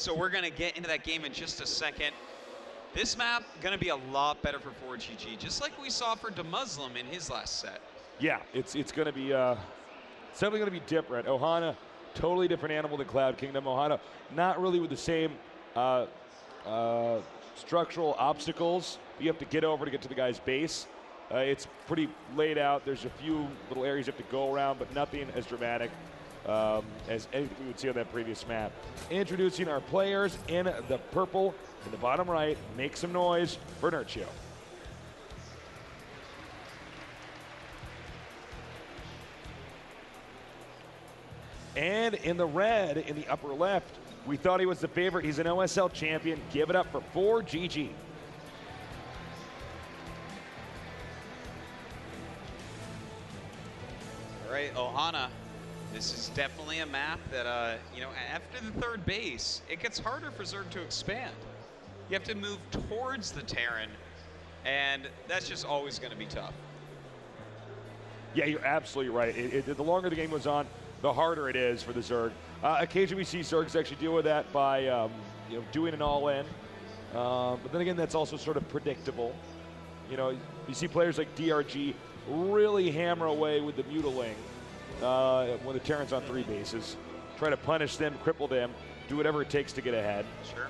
So we're going to get into that game in just a second. This map going to be a lot better for ForGG, just like we saw for DeMuslim in his last set. Yeah, it's going to be it's definitely going to be different. Ohana, totally different animal than Cloud Kingdom. Ohana, not really with the same structural obstacles you have to get over to get to the guy's base. It's pretty laid out. There's a few little areas you have to go around, but nothing as dramatic as anything we would see on that previous map. Introducing our players in the purple in the bottom right. Make some noise for Nerchio. And in the red, in the upper left, we thought he was the favorite. He's an OSL champion. Give it up for ForGG. All right, Ohana. This is definitely a map that, you know, after the third base, it gets harder for Zerg to expand. You have to move towards the Terran, and that's just always going to be tough. Yeah, you're absolutely right. The longer the game goes on, the harder it is for the Zerg. Occasionally we see Zergs actually deal with that by you know, doing an all-in. But then again, that's also sort of predictable. You know, you see players like DRG really hammer away with the Mutiling when the Terran's on 3 bases. Try to punish them, cripple them, do whatever it takes to get ahead. Sure.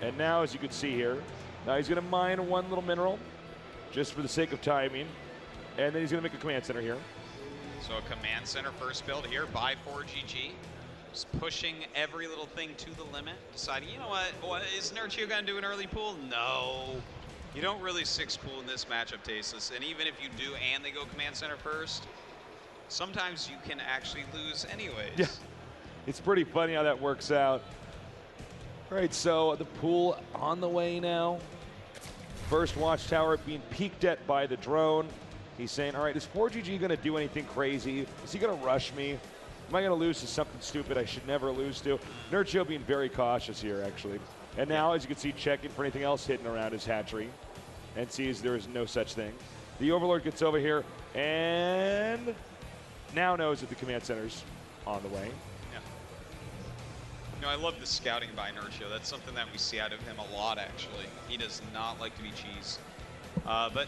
And now, as you can see here, now he's going to mine one little mineral just for the sake of timing. And then he's going to make a command center here. So a command center first build here by ForGG. Just pushing every little thing to the limit. Deciding, you know what is Nerchio going to do an early pool? No. You don't really 6 pool in this matchup, Tasteless. And even if you do and they go command center first, sometimes you can actually lose anyways. Yeah, it's pretty funny how that works out. All right, so the pool on the way now. First watchtower being peeked at by the drone. He's saying, all right, is ForGG going to do anything crazy? Is he going to rush me? Am I going to lose to something stupid I should never lose to? Nerchio being very cautious here, actually. And now, as you can see, checking for anything else hidden around his hatchery and sees there is no such thing. The Overlord gets over here and now knows that the command center's on the way. Yeah. You know, I love the scouting by Nerchio. That's something that we see out of him a lot, actually. He does not like to be cheesed. But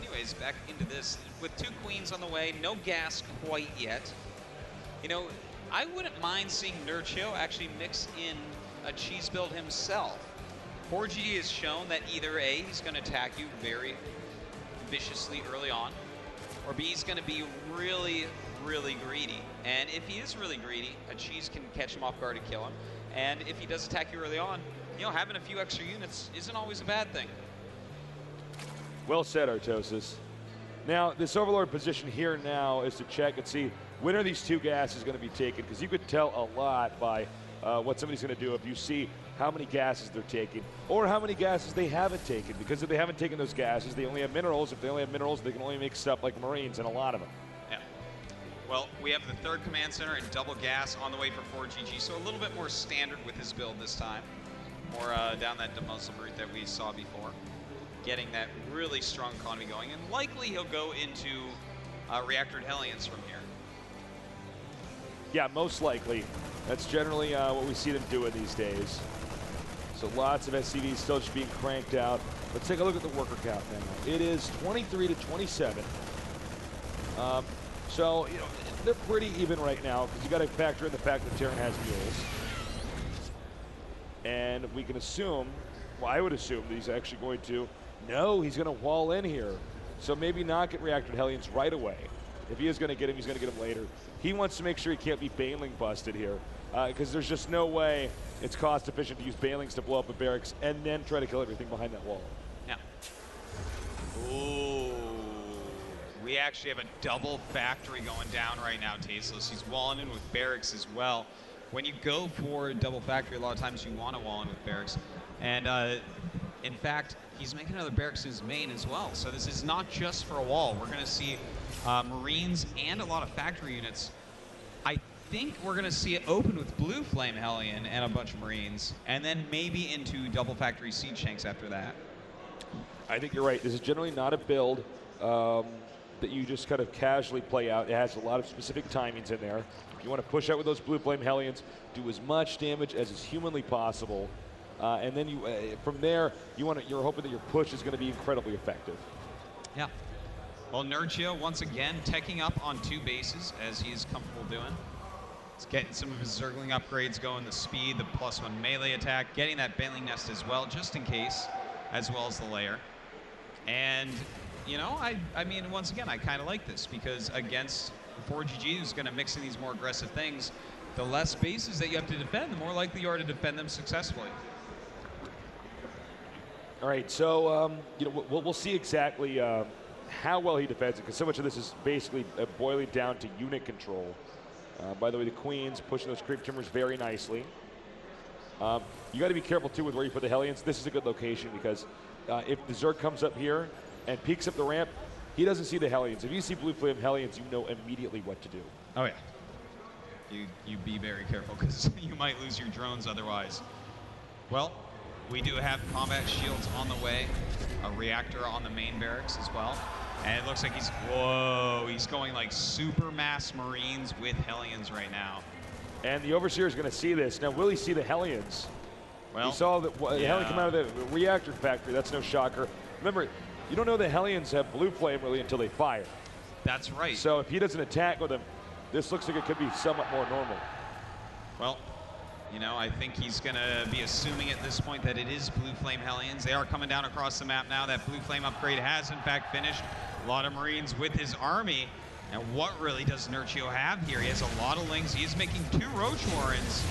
anyways, back into this. With 2 queens on the way, no gas quite yet. You know, I wouldn't mind seeing Nerchio actually mix in a cheese build himself. ForGG has shown that either A, he's going to attack you very viciously early on, or B, he's going to be really, really greedy. And if he is really greedy, a cheese can catch him off guard and kill him. And if he does attack you early on, you know, having a few extra units isn't always a bad thing. Well said, Artosis. Now, this Overlord position here now is to check and see when are these 2 gases going to be taken, because you could tell a lot by what somebody's going to do if you see how many gases they're taking or how many gases they haven't taken, because if they haven't taken those gases, they only have minerals. If they only have minerals, they can only make stuff like Marines, and a lot of them. Yeah. Well, we have the 3rd command center and double gas on the way for ForGG, so a little bit more standard with his build this time. More down that DeMuslim route that we saw before. Getting that really strong economy going, and likely he'll go into reactored Hellions from here. Yeah, most likely. That's generally what we see them doing these days. So lots of SCVs still just being cranked out. Let's take a look at the worker count now. It is 23 to 27. So, you know, they're pretty even right now, because you got to factor in the fact that Terran has mules. And we can assume, well, I would assume that he's actually going to, no, he's going to wall in here. So maybe not get reactored Hellions right away. If he is going to get him, he's going to get him later. He wants to make sure he can't be Baneling busted here, because there's just no way it's cost efficient to use Banelings to blow up a barracks and then try to kill everything behind that wall. Yeah. Ooh. We actually have a double factory going down right now, Tasteless. He's walling in with barracks as well. When you go for a double factory, a lot of times you want to wall in with barracks. And in fact, he's making another barracks in his main as well. So this is not just for a wall. We're going to see Marines and a lot of factory units. I think we're going to see it open with Blue Flame Hellion and a bunch of Marines, and then maybe into double factory siege tanks after that. I think you're right. This is generally not a build that you just kind of casually play out. It has a lot of specific timings in there. You want to push out with those Blue Flame Hellions, do as much damage as is humanly possible, and then you, from there, you're hoping that your push is going to be incredibly effective. Yeah. Well, Nerchio, once again, teching up on 2 bases, as he is comfortable doing. He's getting some of his Zergling upgrades going, the speed, the +1 melee attack, getting that Baneling Nest as well, just in case, as well as the lair. And, you know, I mean, once again, I kind of like this, because against ForGG, who's going to mix in these more aggressive things, the less bases that you have to defend, the more likely you are to defend them successfully. All right, so you know, we'll see exactly how well he defends it, because so much of this is basically boiling down to unit control. By the way, the Queens pushing those creep tumors very nicely. You got to be careful too with where you put the Hellions. This is a good location because if the Zerg comes up here and peeks up the ramp, he doesn't see the Hellions. If you see Blue Flame Hellions, you know immediately what to do. Oh yeah. You be very careful because you might lose your drones otherwise. Well, we do have combat shields on the way, a reactor on the main barracks as well. And it looks like he's going like super mass Marines with Hellions right now. And the Overseer is going to see this. Now, will he see the Hellions? Well, he saw the Hellion come out of the reactor factory. That's no shocker. Remember, you don't know the Hellions have Blue Flame really until they fire. That's right. So if he doesn't attack with them, this looks like it could be somewhat more normal. Well, you know, I think he's going to be assuming at this point that it is Blue Flame Hellions. They are coming down across the map now. That Blue Flame upgrade has, in fact, finished. A lot of Marines with his army. And what really does Nerchio have here? He has a lot of Lings. He is making 2 Roach Warrens,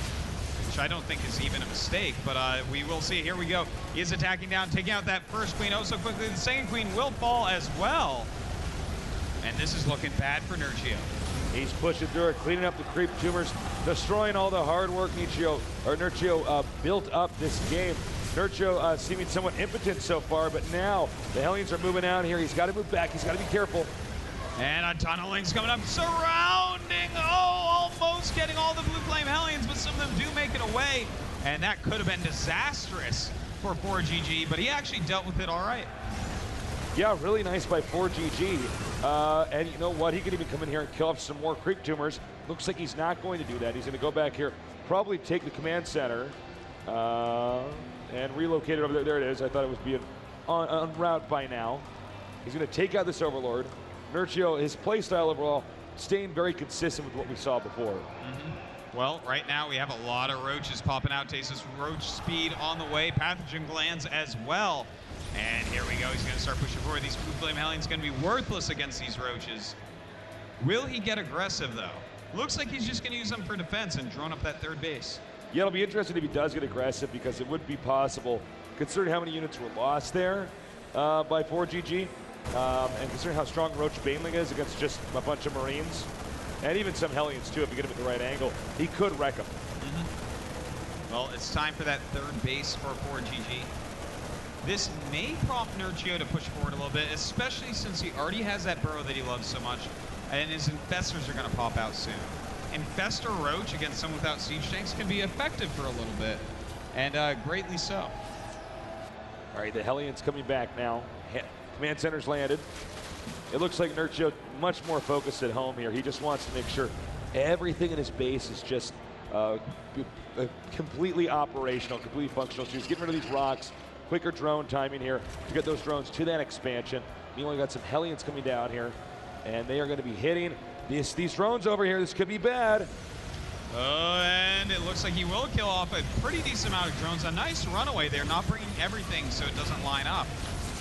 which I don't think is even a mistake, but we will see. Here we go. He is attacking down, taking out that first Queen oh so quickly. The second Queen will fall as well. And this is looking bad for Nerchio. He's pushing through it, cleaning up the creep tumors, destroying all the hard work Nerchio built up this game. Nerchio seeming somewhat impotent so far, but now the Hellions are moving out here. He's got to move back. He's got to be careful. And a ton of Lings coming up, surrounding, almost getting all the Blue Flame Hellions, but some of them do make it away. And that could have been disastrous for ForGG, but he actually dealt with it all right. Yeah, really nice by ForGG. And you know what? He could even come in here and kill off some more creep tumors. Looks like he's not going to do that. He's going to go back here, probably take the command center, and relocate it over there. There it is. I thought it was being en route by now. He's going to take out this Overlord. Nerchio, his playstyle overall, staying very consistent with what we saw before. Well, right now we have a lot of Roaches popping out. Tastes Roach speed on the way. Pathogen glands as well. And here we go. He's going to start pushing forward. These Blue Flame Hellions going to be worthless against these Roaches. Will he get aggressive, though? Looks like he's just going to use them for defense and drone up that 3rd base. Yeah, it'll be interesting if he does get aggressive because it would be possible, considering how many units were lost there by ForGG. And considering how strong Roach Baneling is against just a bunch of Marines, and even some Hellions too, if you get him at the right angle, he could wreck them. Well, it's time for that 3rd base for ForGG. This may prompt Nerchio to push forward a little bit, especially since he already has that burrow that he loves so much, and his Infestors are going to pop out soon. Infestor Roach against someone without siege tanks can be effective for a little bit, and greatly so. All right, the Hellions coming back now. Command center's landed. It looks like Nerchio much more focused at home here. He just wants to make sure everything in his base is just completely operational, completely functional. So he's getting rid of these rocks, quicker drone timing here to get those drones to that expansion. Meanwhile, got some Hellions coming down here, and they are going to be hitting these drones over here. This could be bad. And it looks like he will kill off a pretty decent amount of drones. A nice runaway there, not bringing everything so it doesn't line up.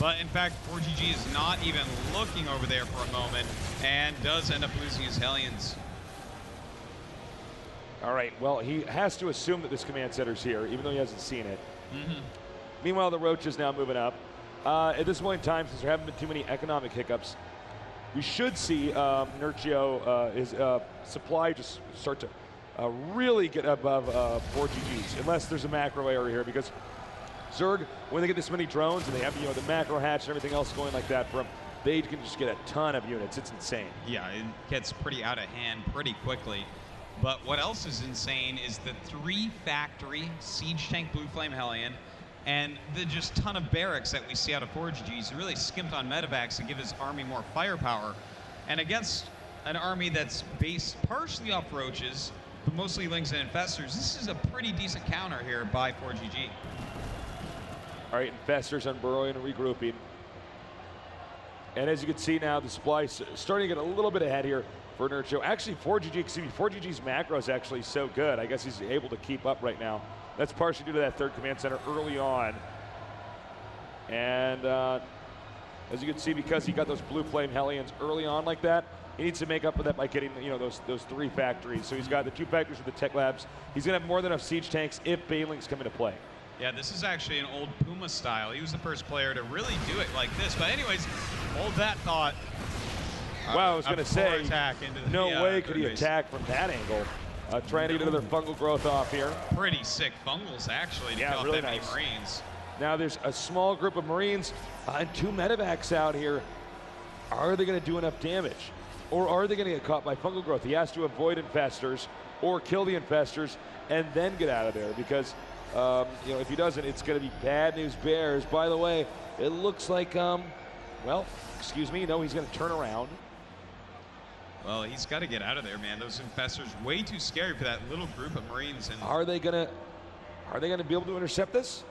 But in fact, ForGG is not even looking over there for a moment and does end up losing his Hellions. All right, well, he has to assume that this command center's here, even though he hasn't seen it. Meanwhile, the Roach is now moving up. At this point in time, since there haven't been too many economic hiccups, we should see Nerchio, his supply just start to really get above ForGG's, unless there's a macro error here, because Zerg, when they get this many drones and they have the macro hatch and everything else going like that for them, they can just get a ton of units. It's insane. Yeah, it gets pretty out of hand pretty quickly. But what else is insane is the 3 factory Siege Tank Blue Flame Hellion And the just ton of barracks that we see out of ForGG, he's really skimped on medevacs to give his army more firepower. And against an army that's based partially off roaches, but mostly lings and infestors, this is a pretty decent counter here by ForGG. All right, infestors unburrowing and regrouping. And as you can see now, the supply starting to get a little bit ahead here for Nerchio. Actually, ForGG's macro is actually so good. I guess he's able to keep up right now. That's partially due to that third command center early on. And as you can see, because he got those blue flame Hellions early on like that, he needs to make up for that by getting, you know, those 3 factories. So he's got the 2 factories with the tech labs. He's gonna have more than enough siege tanks if Banelings come into play. Yeah, this is actually an old Puma style. He was the first player to really do it like this. But anyways, hold that thought. Wow, I was gonna say, no way could he base. attack from that angle. Trying to get another fungal growth off here. Pretty sick fungals, actually, to kill off really that many nice. Marines. Now there's a small group of Marines and 2 medevacs out here. Are they going to do enough damage? Or are they going to get caught by fungal growth? He has to avoid infestors or kill the infestors and then get out of there, because you know, if he doesn't, it's going to be bad news bears. By the way, it looks like, well, excuse me, no, he's going to turn around. Well, he's got to get out of there, man. Those infestors way too scary for that little group of Marines. And are they gonna be able to intercept this?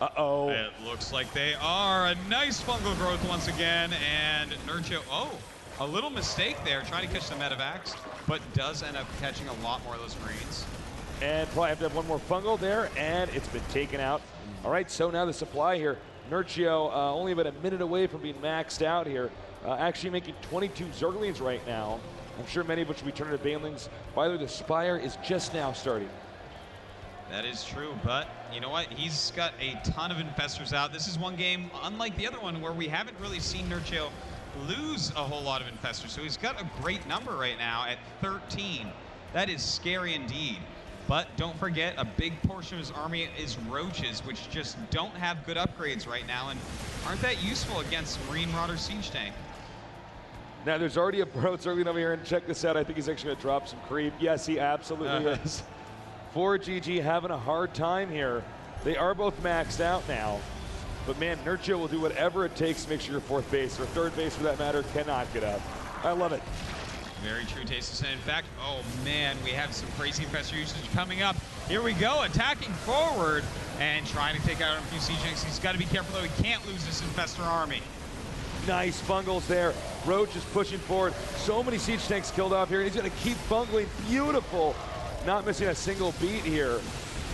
Uh-oh. It looks like they are. A nice fungal growth once again, and Nerchio, a little mistake there, trying to catch the medevacs, but does end up catching a lot more of those Marines. And probably have to have one more fungal there, and it's been taken out. All right, so now the supply here. Nerchio only about a minute away from being maxed out here. Actually making 22 Zerglings right now. I'm sure many of which will be turned into Banelings. By the way, the Spire is just now starting. That is true, but you know what? He's got a ton of infestors out. This is one game, unlike the other one, where we haven't really seen Nerchio lose a whole lot of infestors. So he's got a great number right now at 13. That is scary indeed. But don't forget, a big portion of his army is roaches, which just don't have good upgrades right now and aren't that useful against Marine Marauder Siege Tank. Now there's already a Bro Zergling over here, and check this out. I think he's actually going to drop some creep. Yes, he absolutely is. ForGG having a hard time here. They are both maxed out now. But man, Nerchio will do whatever it takes to make sure your 4th base, or 3rd base for that matter, cannot get up. I love it. Very true, Tasteless. And in fact, oh man, we have some crazy infestor usage coming up. Here we go, attacking forward and trying to take out a few siege tanks. He's got to be careful though, he can't lose this infestor army. Nice fungals there. Roach is pushing forward. So many siege tanks killed off here, and he's going to keep fungling. Beautiful. Not missing a single beat here.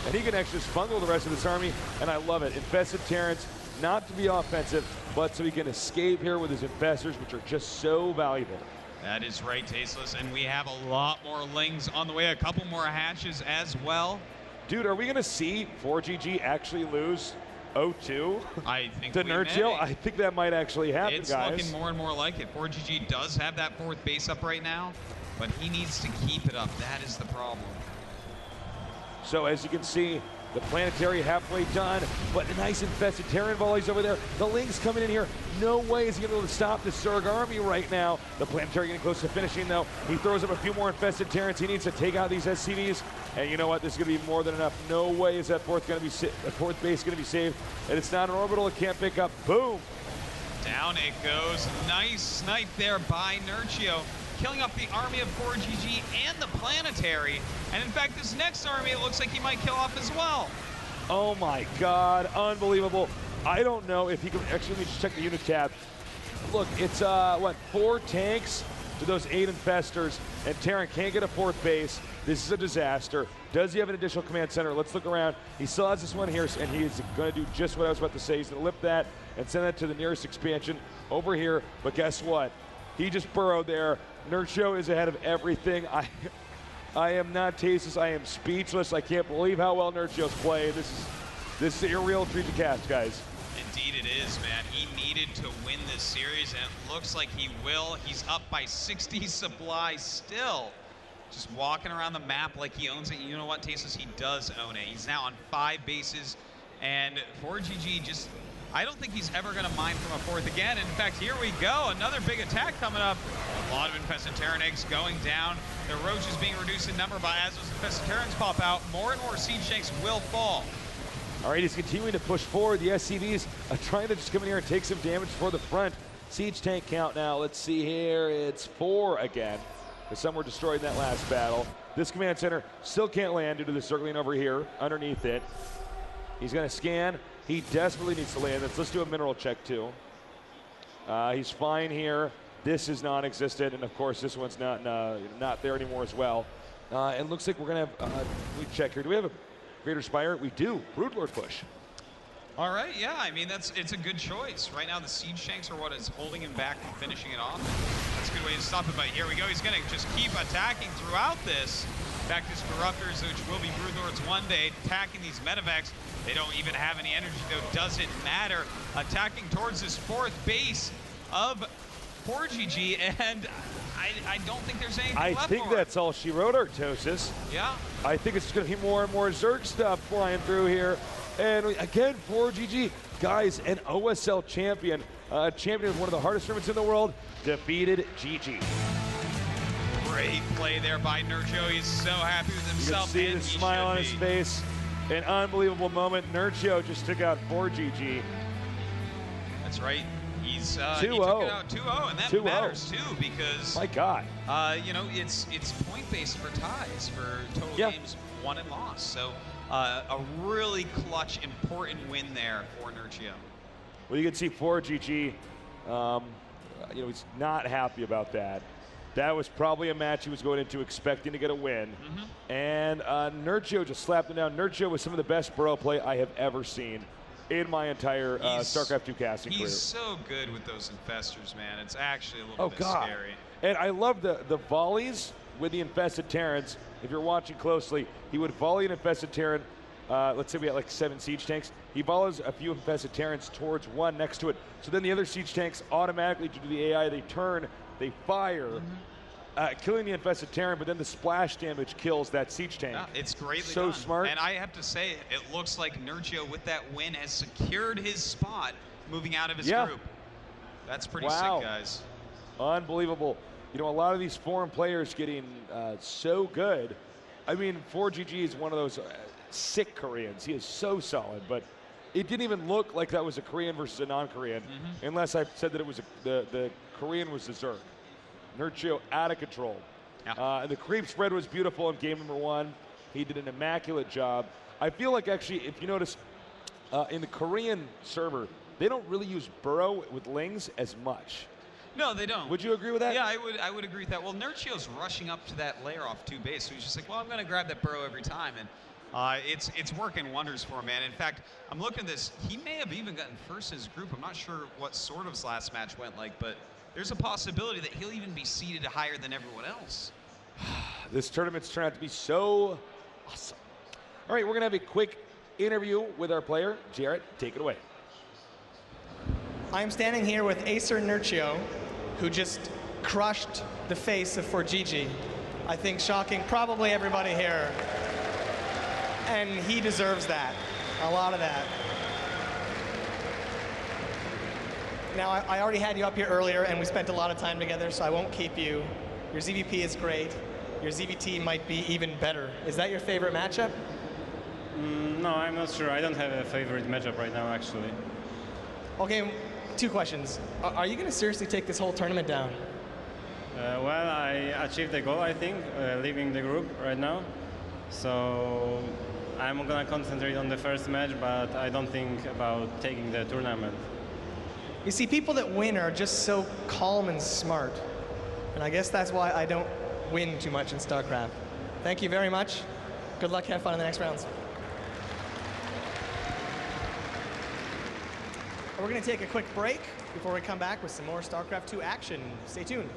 And he can actually just fungal the rest of this army, and I love it. Infested Terrans, not to be offensive, but so he can escape here with his infestors, which are just so valuable. That is right, Tasteless, and we have a lot more lings on the way, a couple more hatches as well. Dude, are we going to see ForGG actually lose 0-2 I think to Nerchio? may. I think that might actually happen, it's guys. It's looking more and more like it. ForGG does have that 4th base up right now, but he needs to keep it up. That is the problem. So as you can see, the planetary halfway done, but a nice infested Terran volleys over there. The Lings coming in here. No way is he going to be able to stop the Zerg army right now. The planetary getting close to finishing though. He throws up a few more infested Terrans. He needs to take out these SCVs. And you know what? This is going to be more than enough. No way is that 4th base going to be saved. And it's not an orbital. It can't pick up. Boom. Down it goes. Nice snipe there by Nerchio, killing off the army of ForGG and the planetary. And in fact, this next army, it looks like he might kill off as well. Oh my God, unbelievable. I don't know if he can, actually, let me just check the unit tab. Look, it's, what, 4 tanks to those 8 infestors, and Terran can't get a 4th base. This is a disaster. Does he have an additional command center? Let's look around. He still has this one here, and he is going to do just what I was about to say. He's going to lift that and send that to the nearest expansion over here. But guess what? He just burrowed there. Nerchio is ahead of everything. I am not tasteless. I am speechless. I can't believe how well Nerchio's played. This is a real treat to catch, guys. Indeed it is, man. He needed to win this series, and it looks like he will. He's up by 60 supply still. Just walking around the map like he owns it. You know what, Tasteless? He does own it. He's now on 5 bases, and ForGG just, I don't think he's ever going to mine from a 4th again. In fact, here we go. Another big attack coming up. A lot of infested Terran eggs going down. The roaches being reduced in number, but as those infested Terrans pop out, more and more siege tanks will fall. All right, he's continuing to push forward. The SCVs are trying to just come in here and take some damage for the front. Siege tank count now, let's see here, it's 4 again. Because some were destroyed in that last battle. This command center still can't land due to the circling over here underneath it. He's gonna scan. He desperately needs to land this. Let's do a mineral check too. He's fine here. This is non-existent, and of course this one's not there anymore as well. And looks like we're gonna have, we check here. Do we have a Greater Spire? We do. Broodlord push. All right, yeah, I mean, it's a good choice. Right now, the siege tanks are what is holding him back from finishing it off. That's a good way to stop it, but here we go. He's gonna just keep attacking throughout this. Back to his Corruptors, which will be Broodlords one day, attacking these Medivacs. They don't even have any energy, though, doesn't matter. Attacking towards this 4th base of ForGG, and I don't think there's anything left I think for that's all she wrote, Artosis. Yeah. I think it's going to be more and more Zerg stuff flying through here. And again, ForGG, guys, an OSL champion. Champion of one of the hardest tournaments in the world, defeated GG. Great play there by Nerchio. He's so happy with himself. You can see the smile on his face. An unbelievable moment. Nerchio just took out ForGG. That's right. He's 2-0. He took it out 2-0, and that 2-0. matters too because My God. you know, it's point based for ties for total games won and lost. So a really clutch, important win there for Nerchio. Well, you can see ForGG, you know, he's not happy about that. That was probably a match he was going into expecting to get a win. And Nerchio just slapped him down. Nerchio was some of the best Burrow play I have ever seen in my entire StarCraft 2 casting career. He's so good with those infestors, man. It's actually a little bit scary. And I love the volleys with the infested Terrans. If you're watching closely, he would volley an infested Terran. Let's say we had like 7 siege tanks. He follows a few infested Terrans towards one next to it. So then the other siege tanks automatically, due to the AI, they turn, they fire, killing the infested Terran, but then the splash damage kills that siege tank. Yeah, it's greatly so done. smart. And I have to say, it looks like Nerchio with that win has secured his spot moving out of his group. That's pretty sick, guys. Unbelievable. You know, a lot of these foreign players getting so good. I mean, ForGG is one of those sick Koreans. He is so solid, but it didn't even look like that was a Korean versus a non-Korean, unless I said that it was the Korean was the Zerg. Nerchio out of control. And the creep spread was beautiful in game number 1. He did an immaculate job. I feel like actually, if you notice, in the Korean server, they don't really use Burrow with Lings as much. No, they don't. Would you agree with that? Yeah, I would agree with that. Well, Nerchio's rushing up to that layer off 2 base, so he's just like, well, I'm going to grab that Burrow every time, and it's working wonders for him, man. In fact, I'm looking at this. He may have even gotten first in his group. I'm not sure what sort of his last match went like, but there's a possibility that he'll even be seeded higher than everyone else. This tournament's turned out to be so awesome. All right, we're going to have a quick interview with our player. Jarrett, take it away. I'm standing here with Acer Nerchio, who just crushed the face of ForGG. I think shocking probably everybody here. And he deserves that, a lot of that. Now, I already had you up here earlier, and we spent a lot of time together, so I won't keep you. Your ZVP is great. Your ZVT might be even better. Is that your favorite matchup? No, I'm not sure. I don't have a favorite matchup right now, actually. Okay, 2 questions. Are you going to seriously take this whole tournament down? Well, I achieved the goal, I think, leaving the group right now. So I'm going to concentrate on the first match, but I don't think about taking the tournament. You see, people that win are just so calm and smart. And I guess that's why I don't win too much in StarCraft. Thank you very much. Good luck, have fun in the next rounds. We're going to take a quick break before we come back with some more StarCraft 2 action. Stay tuned.